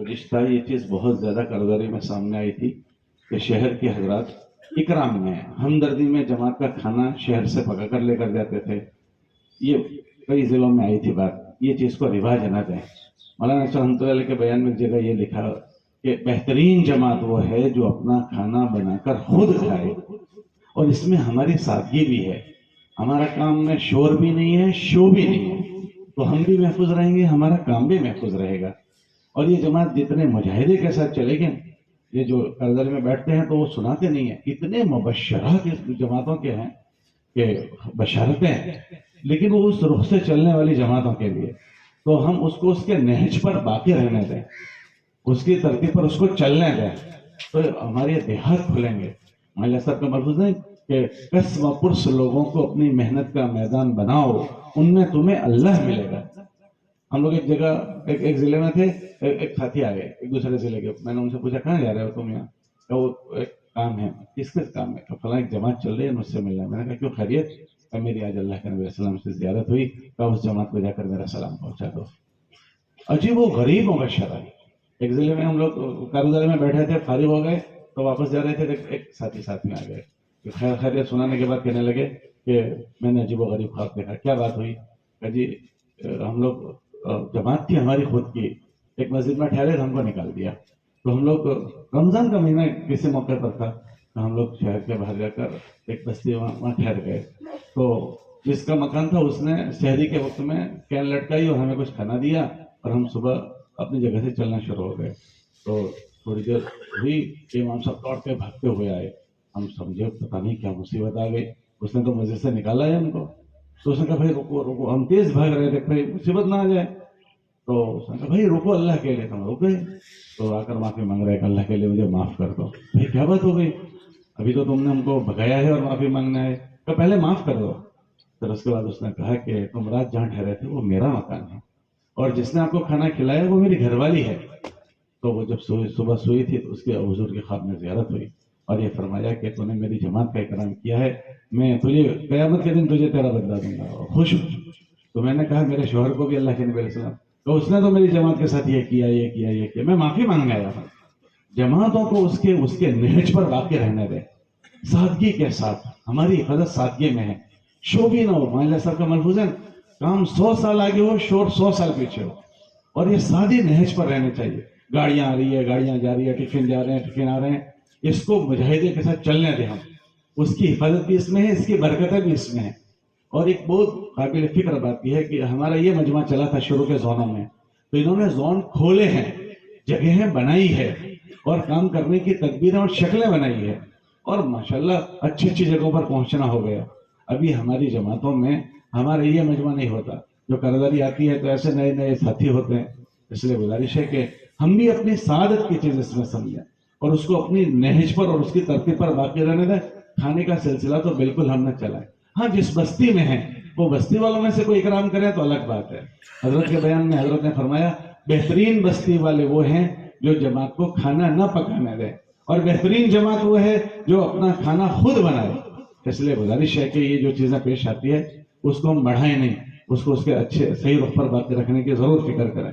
گزشتہ یہ چیز بہت زیادہ کارگری میں سامنے آئی تھی کہ شہر کے حضرات اکرام میں ہمدردی میں جماعت کا کھانا شہر سے پکا کر لے کر جاتے تھے. یہ کئی ضلعوں میں آئی تھی بات. یہ چیز کو رواج نہ دیں. مولانا رحمۃ اللہ علیہ کے بیان میں ایک جگہ یہ لکھا کہ بہترین جماعت وہ ہے جو اپنا کھانا بنا کر خود کھائے. اور اس میں ہماری سادگی بھی ہے. ہمارا کام میں شور بھی نہیں ہے، شو بھی نہیں ہے، تو ہم بھی محفوظ رہیں گے، ہمارا کام بھی محفوظ رہے گا. اور یہ جماعت جتنے مجاہدے کے ساتھ چلے گئے، یہ جو کردر میں بیٹھتے ہیں تو وہ سناتے نہیں ہیں. اتنے مبشرات اس جماعتوں کے ہیں کہ بشارتیں ہیں، لیکن وہ اس رخ سے چلنے والی جماعتوں کے لیے. تو ہم اس کو اس کے نہج پر باقی رہنے دیں، اس کی ترتیب پر اس کو چلنے دیں، تو ہمارے دیہات کھلیں گے. مالیہ صاحب کا ملفوظ نہیں کہ قسم و پرس لوگوں کو اپنی محنت کا میدان بناؤ، ان میں تمہیں اللہ ملے گا. ہم لوگ ایک جگہ ایک ضلع میں تھے. ایک ساتھی آ گئے ایک دوسرے ضلع کے. میں نے ان سے پوچھا کہاں جا رہے ہو تم؟ یہاں وہ ایک کام ہے. کس کام ہے؟ فلاں ایک جماعت چل رہی ہے، مجھ سے ملنا ہے. میں نے کہا کیوں، خیریت؟ میری آج اللہ کے نبی علیہ السلام سے زیارت ہوئی، کہا اس جماعت کو جا کر میرا سلام پہنچا دو. عجیب و غریب مبشرہ. ایک ضلع میں ہم لوگ کارگزاری میں بیٹھے تھے، فارغ ہو گئے تو واپس جا رہے تھے. ایک ساتھی ساتھ میں آ گئے. خیر خیریت سنانے کے بعد کہنے لگے کہ میں نے عجیب و غریب خواب دیکھا. کیا بات ہوئی؟ کہ جی ہم لوگ جماعت تھی ہماری خود کی، ایک مسجد میں ٹھہرے تو ہم کو نکال دیا. تو ہم لوگ رمضان کا مہینہ کسی موقع پر تھا تو ہم لوگ شہر کے باہر جا کر ایک بستی وہاں ٹھہر گئے. تو جس کا مکان تھا اس نے شہری کے وقت میں کین لٹکائی اور ہمیں کچھ کھانا دیا اور ہم صبح اپنی جگہ سے چلنا شروع ہو گئے. تو تھوڑی دیر ہوئی کہ امام صاحب دوڑتے بھاگتے ہوئے آئے. ہم سمجھے پتہ نہیں کیا مصیبت آ گئی. اس نے تو مسجد سے نکالا ہے ہم کو. تو اس نے کہا بھائی رکو رکو. ہم تیز بھاگ رہے تھے بھائی مصیبت نہ آ جائے. تو اس نے کہا بھائی رکو اللہ کے لیے. ہم رک گئے. تو آ کر معافی مانگ رہے کہ اللہ کے لیے مجھے معاف کر دو. بھائی کیا بات ہو گئی؟ ابھی تو تم نے ہم کو بھگایا ہے اور معافی مانگنا ہے. تو پہلے معاف کر دو. پھر اس کے بعد اس نے کہا کہ تم رات جہاں ٹھہرے تھے وہ میرا مکان ہے اور جس نے آپ کو کھانا کھلایا وہ میری گھر والی ہے. تو وہ جب صبح سوئی تھی تو اس کے حضور کے خواب میں زیارت ہوئی اور یہ فرمایا کہ تو نے میری جماعت کا اکرام کیا ہے، میں تجھے قیامت کے دن تجھے تیرا بدلہ دوں گا. خوش ہوں. تو میں نے کہا میرے شوہر کو بھی اللہ کے نبی علیہ السلام تو اس نے تو میری جماعت کے ساتھ یہ کیا یہ کیا یہ کیا. میں معافی مانگنے آیا ہوں. جماعتوں کو اس کے نہج پر باقی رہنے دیں، سادگی کے ساتھ. ہماری حفاظت سادگی میں ہے، شو بھی نہ ہو. مالیہ صاحب کا ملفوظ ہے کام 100 سال آگے ہو، شور 100 سال پیچھے ہو. اور یہ سادی نہج پر رہنے چاہیے. گاڑیاں آ رہی ہے، گاڑیاں جا رہی ہے، ٹفن جا رہے ہیں، ٹفن آ رہے ہیں. اس کو مجاہدے کے ساتھ چلنے دیں. ہم اس کی حفاظت بھی اس میں ہے، اس کی برکتیں بھی اس میں ہے. اور ایک بہت قابل فکر بات یہ ہے کہ ہمارا یہ مجمع چلا تھا شروع کے زونوں میں، تو انہوں نے زون کھولے ہیں، جگہیں بنائی ہے اور کام کرنے کی تدبیریں اور شکلیں بنائی ہے اور ماشاءاللہ اچھی اچھی جگہوں پر پہنچنا ہو گیا. ابھی ہماری جماعتوں میں ہمارا یہ مجمع نہیں ہوتا. جو کرداری آتی ہے تو ایسے نئے نئے ساتھی ہوتے ہیں. اس لیے گزارش ہے کہ ہم بھی اپنی سعادت کی چیز اس میں سمجھیں اور اس کو اپنی نہج پر اور اس کی ترتیب پر باقی رہنے دیں. کھانے کا سلسلہ تو بالکل ہم نہ چلائیں. ہاں جس بستی میں ہیں وہ بستی والوں میں سے کوئی اکرام کرے تو الگ بات ہے. حضرت کے بیان میں حضرت نے فرمایا بہترین بستی والے وہ ہیں جو جماعت کو کھانا نہ پکانے دیں اور بہترین جماعت وہ ہے جو اپنا کھانا خود بنائے. اس لیے گزارش ہے کہ یہ جو چیزیں پیش آتی ہے اس کو ہم بڑھائیں نہیں، اس کو اس کے اچھے صحیح رخ پر باقی رکھنے کی ضرور فکر کریں.